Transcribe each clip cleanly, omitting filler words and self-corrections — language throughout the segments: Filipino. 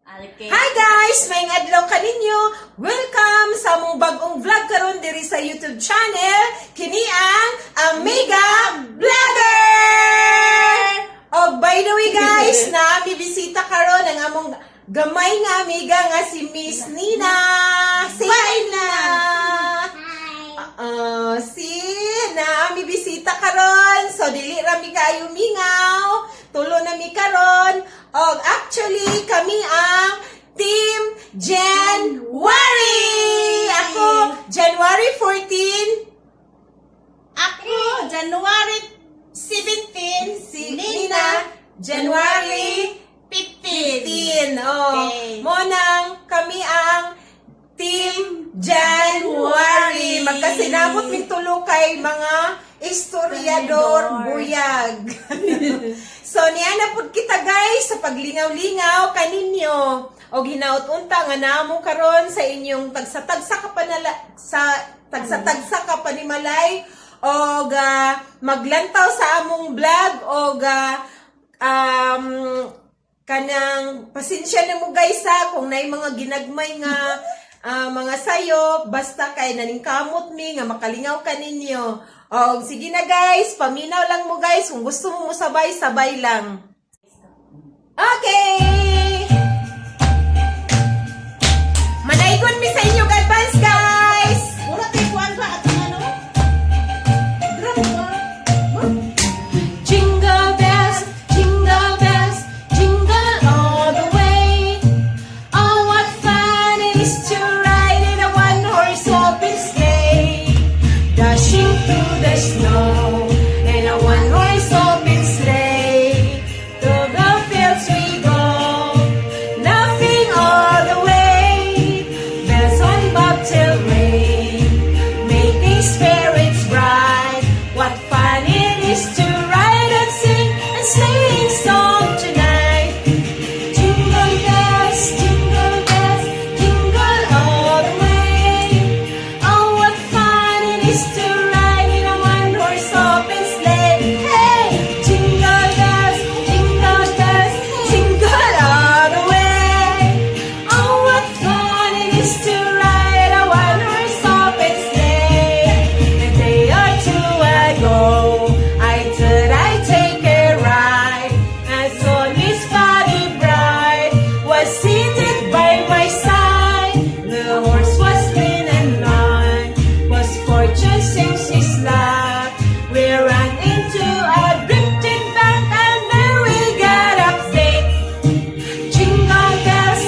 Okay. Hi guys! May adlaw kaninyo. Welcome sa among bagong vlog karon diri sa YouTube channel kini ang Amiga Vlogger. Oh, by the way guys, na bisita karon ang among gamay nga amiga nga si Miss Nina. Say hi na. Si na bisita karon. So dili ra mi kaayo mingaw. Tulo na mi karon. Og actually kami ang Team January. Ako January 14. Ako, January 17. Si Nina January 15. 15. Oh, Okay. mo nang kami ang Team January. Magkasinabot mi tulo kay mga historiador buyag. So niya na pud kita guys sa paglingaw-lingaw kaninyo o hinaut-unta nga namo karon sa inyong tagsa-tagsa ka tagsa-tagsa ka panimalay og maglantaw sa among vlog og kanang pasensya na mo guys kung naay mga ginagmay nga mga sayo basta kay naningkamot mi nga makalingaw kaninyo. O, sige na guys, paminaw lang mo guys. Kung gusto mo sabay lang. Okay! Manaygon mi sa inyong advance guys! Mura tayo kuwan ba at ano? Drum ba? Jingle bells, jingle all the way. Oh, what fun it is to ride in a one-horse open sleigh. Dashing through the snow in a one-horse open sleigh. Through the fields we go, laughing all the way. Bells on bobtail ring, making spirits bright. What fun it is to ride and sing a sleighing song tonight. Jingle bells, jingle all the way. Oh, what fun it is to ride in a one-horse open sleigh. Hey, jingle bells, jingle all the way. Oh, what fun it is to ride a one-horse open sleigh. A day or two ago, I thought I'd take a ride. I saw Miss Fatty Bride was seated by my side. The horse was lean and long, was fortune sings his love. We ran into a drifted bank and then we got upset. Jingle bells,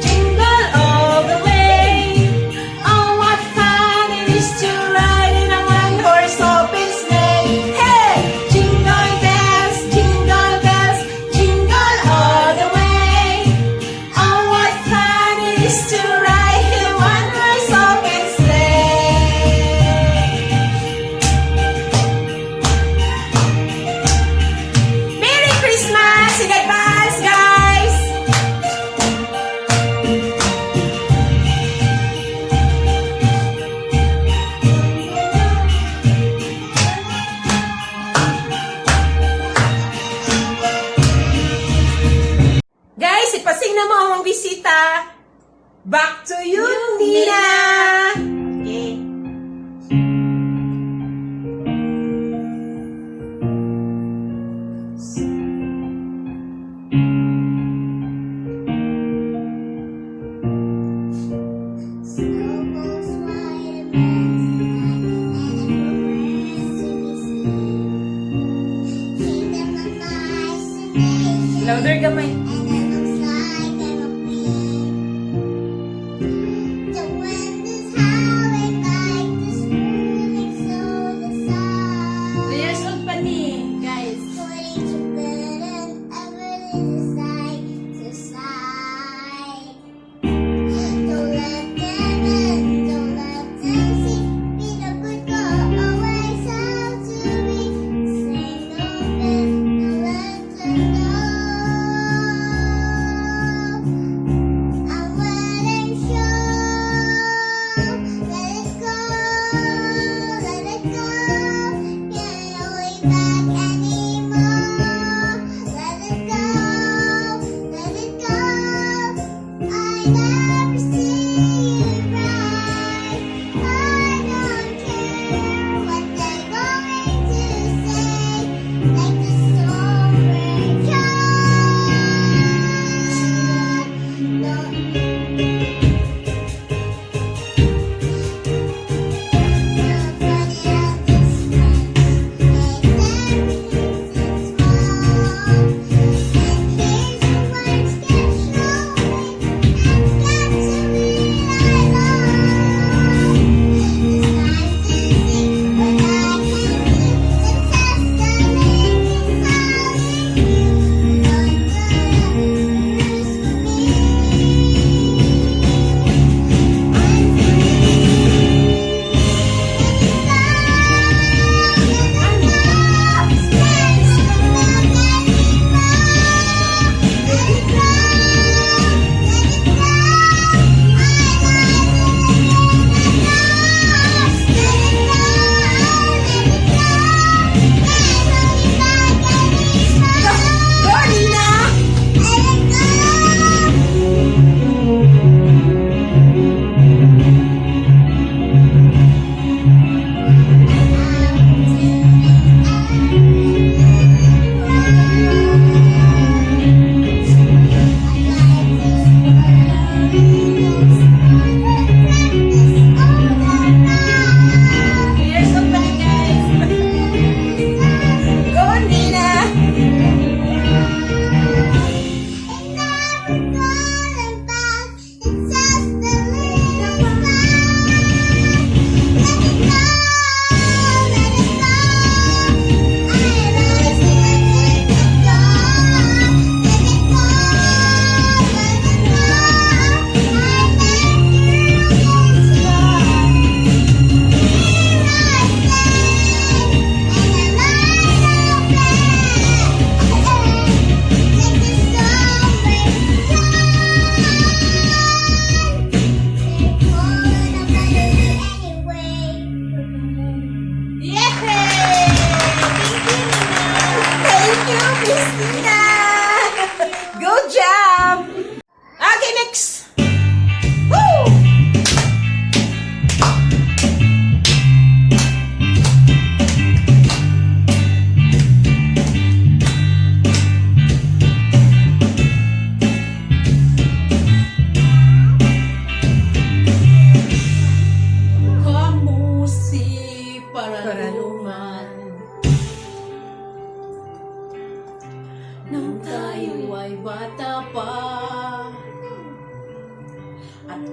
jingle all the way. Oh, what fun it is to ride in a one-horse open sleigh. Hey, jingle bells, jingle all the way. Oh, what fun it is to ride in a one-horse open sleigh. Merry Christmas in advance, guys! Guys, ipasing na mo ang bisita. Back to you, Nina! Okay. Snowballs, Spider-Man, Sing them a nice and Louder gamay. and it looks like I'm a queen. The wind is howling like the screaming through the 2 years sky. old pa ni, guys. Going to bed and everything's side to side. Don't let them in, don't let them see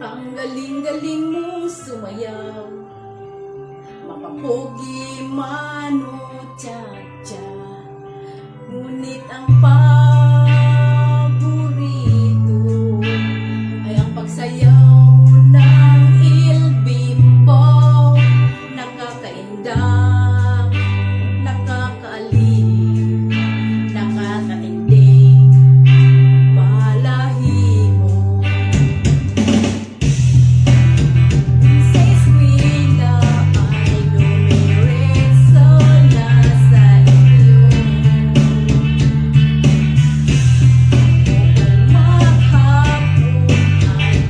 Ang galing-galing mong sumayaw, mapapogi man o tsa-tsa. Ngunit ang paborito ay ang pagsayaw ng Il Bimbo. Nakakaindang, nakakaaliw, nakakatinding balahibo. Sa eskwela ay dumiretso na sa iyo. Kung maghapon ay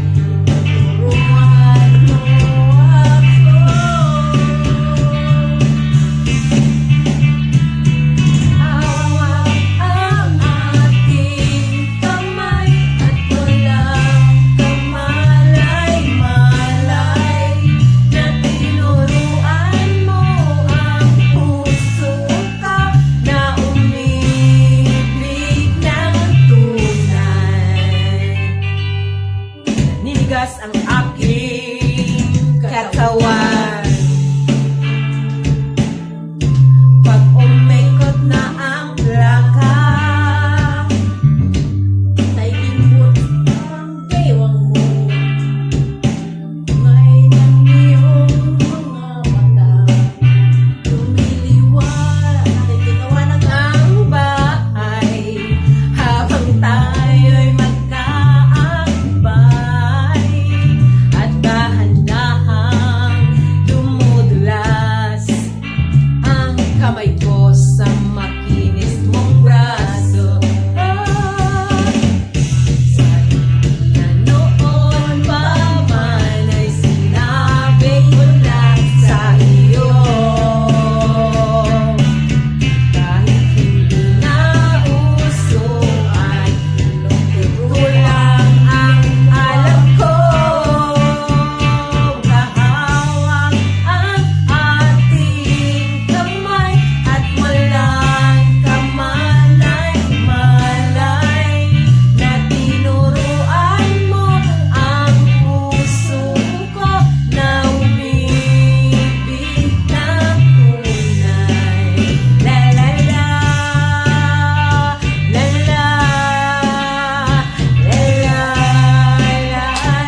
tuturuan mo ako. Hawak ang aking kamay at walang kamalay-malay na tinuruan mo ang puso ko na umibig ng tunay. Nanigas ang aking katawan pag umikot na ang plaka. Naikimot ang bewang mo, ngay ng iyong mga mata. Nakikitawanan ang bahay habang tayo'y magkaakbay. At dahan-dahang dumudulas ang kamay ko sa makinis mong braso. Sana noon pa man ay sinabi ko na sa iyo. Kahit hindi na uso ay ito lang ang alam ko. Kahawak ang ating kamay at walang kamalay-malay na tinuruan mo ang puso ko na umibig ng tunay. La la la, la la, la la, la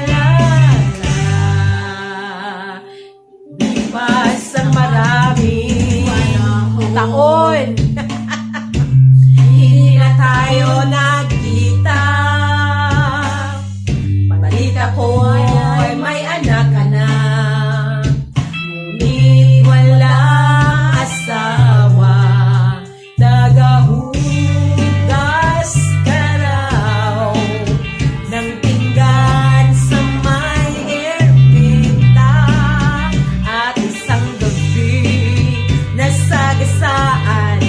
la. Lipas ang maraming taon, hindi na tayo nagkita. Balita ko ay may anak ka na, ngunit walang asawa. Nagahugas ka raw ng pinggan sa may ermita. At isang gabi nasagasaan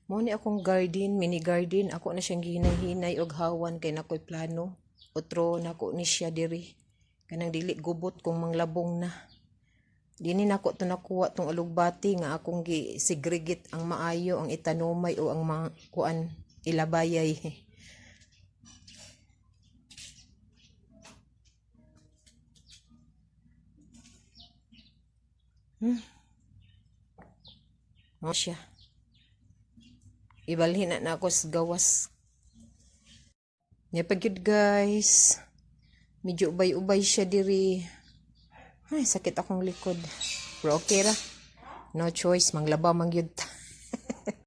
Mo ni akong garden, mini garden, ako na siyang gihinay-hinay og hawan kay nakoy plano. Otro nako ni siya diri. Kanang dili gubot kung manglabong na. Dini nako to nakuha tong alugbati nga akong gi-segregate ang maayo, ang itanumay o ang mga kuan ilabayay. Mo siya. Ibalhin na ako sa gawas. Nya pagyud guys. Medyo ubay-ubay siya diri. Ay, sakit akong likod. Pero okay ra. No choice, manglaba mangyud ta.